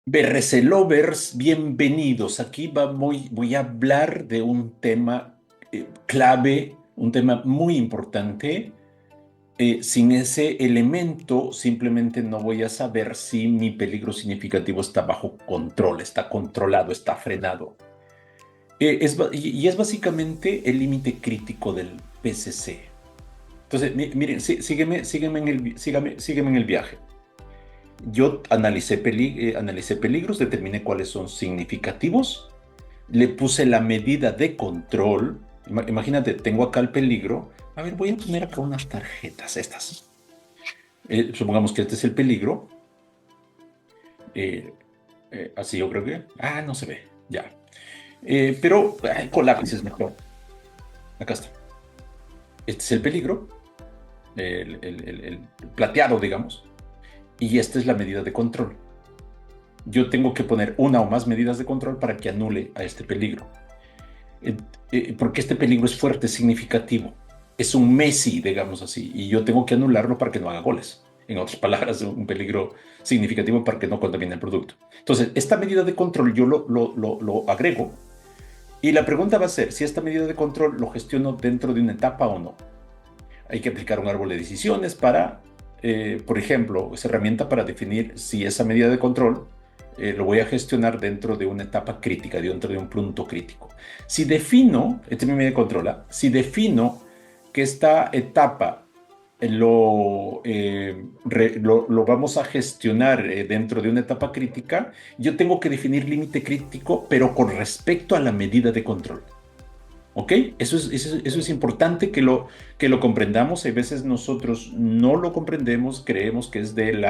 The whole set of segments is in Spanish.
BRC Lovers, bienvenidos. Aquí voy a hablar de un tema clave, un tema muy importante. Sin ese elemento, simplemente no voy a saber si mi peligro significativo está bajo control, está controlado, está frenado. Y es básicamente el límite crítico del PCC. Entonces, miren, sígueme sígueme en el viaje. Yo analicé peligros, determiné cuáles son significativos, le puse la medida de control. Imagínate, tengo acá el peligro. A ver, voy a poner acá unas tarjetas, estas. Supongamos que este es el peligro. Eh, Así yo creo que. Ah, no se ve, ya. Pero con lápiz es mejor. Acá está. Este es el peligro, el plateado, digamos. Y esta es la medida de control. Yo tengo que poner una o más medidas de control para que anule a este peligro. Eh, Porque este peligro es fuerte, es significativo. Es un Messi, digamos así, y yo tengo que anularlo para que no haga goles. En otras palabras, un peligro significativo para que no contamine el producto. Entonces, esta medida de control yo lo agrego y la pregunta va a ser si esta medida de control lo gestiono dentro de una etapa o no. Hay que aplicar un árbol de decisiones para, por ejemplo, esa herramienta para definir si esa medida de control lo voy a gestionar dentro de una etapa crítica, dentro de un punto crítico. Si defino, esta es mi medida de control, si defino que esta etapa lo vamos a gestionar dentro de una etapa crítica, yo tengo que definir límite crítico, pero con respecto a la medida de control. ¿Ok? Eso es importante que lo comprendamos. Hay veces nosotros no lo comprendemos, creemos que es del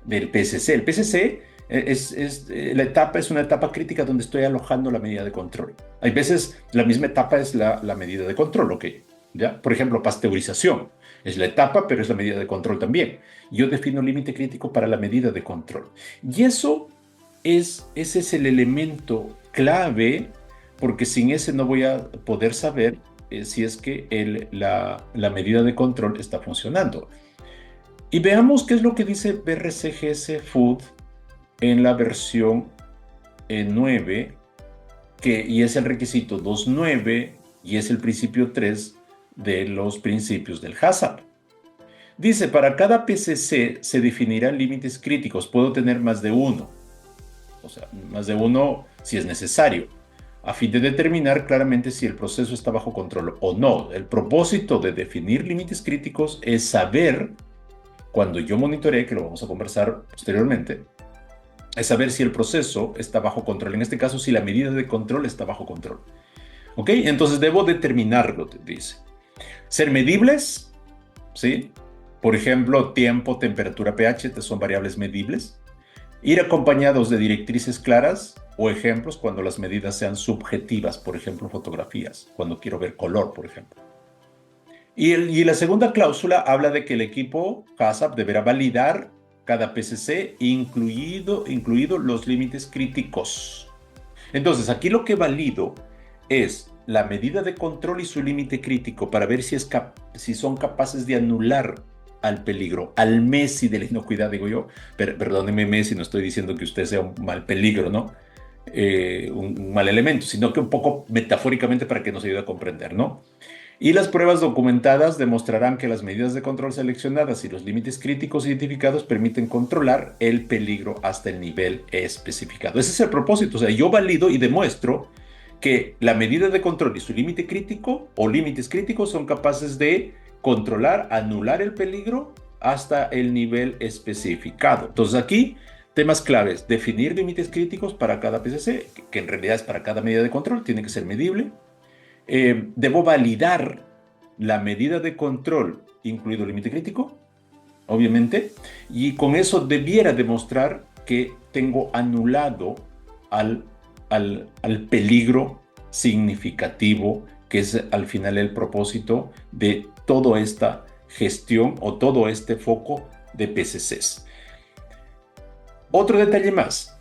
PCC. El PCC es una etapa crítica donde estoy alojando la medida de control. Hay veces la misma etapa es la medida de control, ¿ok? ¿Ya? Por ejemplo, pasteurización. Es la etapa, pero es la medida de control también. Yo defino límite crítico para la medida de control. Y ese es el elemento clave porque sin ese no voy a poder saber si es que la medida de control está funcionando. Y veamos qué es lo que dice BRCGS Food en la versión 9, y es el requisito 2.9 y es el principio 3 de los principios del HACCP. Dice, para cada PCC se definirán límites críticos. Puedo tener más de uno, o sea, más de uno si es necesario, a fin de determinar claramente si el proceso está bajo control o no. El propósito de definir límites críticos es saber, cuando yo monitoree, que lo vamos a conversar posteriormente, es saber si el proceso está bajo control. En este caso, si la medida de control está bajo control. ¿Ok? Entonces debo determinarlo, te dice. Ser medibles, ¿sí? Por ejemplo, tiempo, temperatura, pH, son variables medibles. Ir acompañados de directrices claras o ejemplos cuando las medidas sean subjetivas, por ejemplo, fotografías, cuando quiero ver color, por ejemplo. Y la segunda cláusula habla de que el equipo HACCP deberá validar cada PCC, incluido los límites críticos. Entonces, aquí lo que valido es la medida de control y su límite crítico para ver si son capaces de anular al peligro, al Messi de la inocuidad, digo yo. Perdóneme, Messi, no estoy diciendo que usted sea un mal peligro, ¿no? Un mal elemento, sino que un poco metafóricamente para que nos ayude a comprender, ¿no? Y las pruebas documentadas demostrarán que las medidas de control seleccionadas y los límites críticos identificados permiten controlar el peligro hasta el nivel especificado. Ese es el propósito. O sea, yo valido y demuestro que la medida de control y su límite crítico o límites críticos son capaces de controlar, anular el peligro hasta el nivel especificado. Entonces aquí, temas claves, definir límites críticos para cada PCC, que en realidad es para cada medida de control, tiene que ser medible. Debo validar la medida de control, incluido el límite crítico, obviamente, y con eso debiera demostrar que tengo anulado al, al peligro significativo, que es al final el propósito de toda esta gestión o todo este foco de PCCs. Otro detalle más.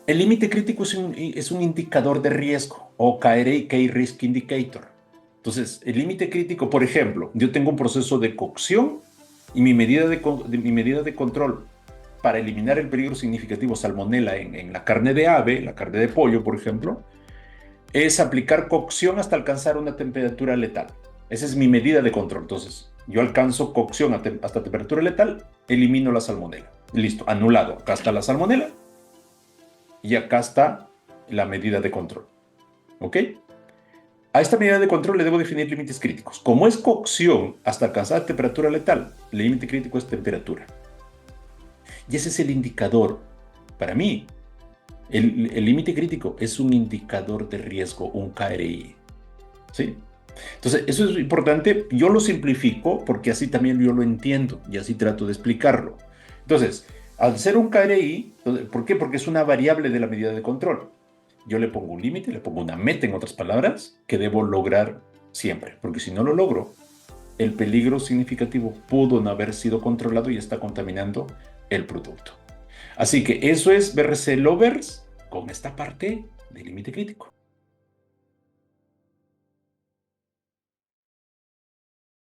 El límite crítico es un indicador de riesgo o Key Risk Indicator. Entonces, el límite crítico, por ejemplo, yo tengo un proceso de cocción y mi medida de control para eliminar el peligro significativo salmonela en la carne de ave, la carne de pollo, por ejemplo, es aplicar cocción hasta alcanzar una temperatura letal. Esa es mi medida de control. Entonces, yo alcanzo cocción hasta temperatura letal, elimino la salmonela. Listo, anulado. Acá está la salmonela y acá está la medida de control. ¿Ok? A esta medida de control le debo definir límites críticos. Como es cocción hasta alcanzar temperatura letal, el límite crítico es temperatura. Y ese es el indicador. Para mí, el límite crítico es un indicador de riesgo, un KRI. ¿Sí? Entonces, eso es importante. Yo lo simplifico porque así también yo lo entiendo y así trato de explicarlo. Entonces, al ser un KRI, ¿por qué? Porque es una variable de la medida de control. Yo le pongo un límite, le pongo una meta, en otras palabras, que debo lograr siempre. Porque si no lo logro, el peligro significativo pudo no haber sido controlado y está contaminando el producto. Así que eso es BRC Lovers con esta parte del límite crítico.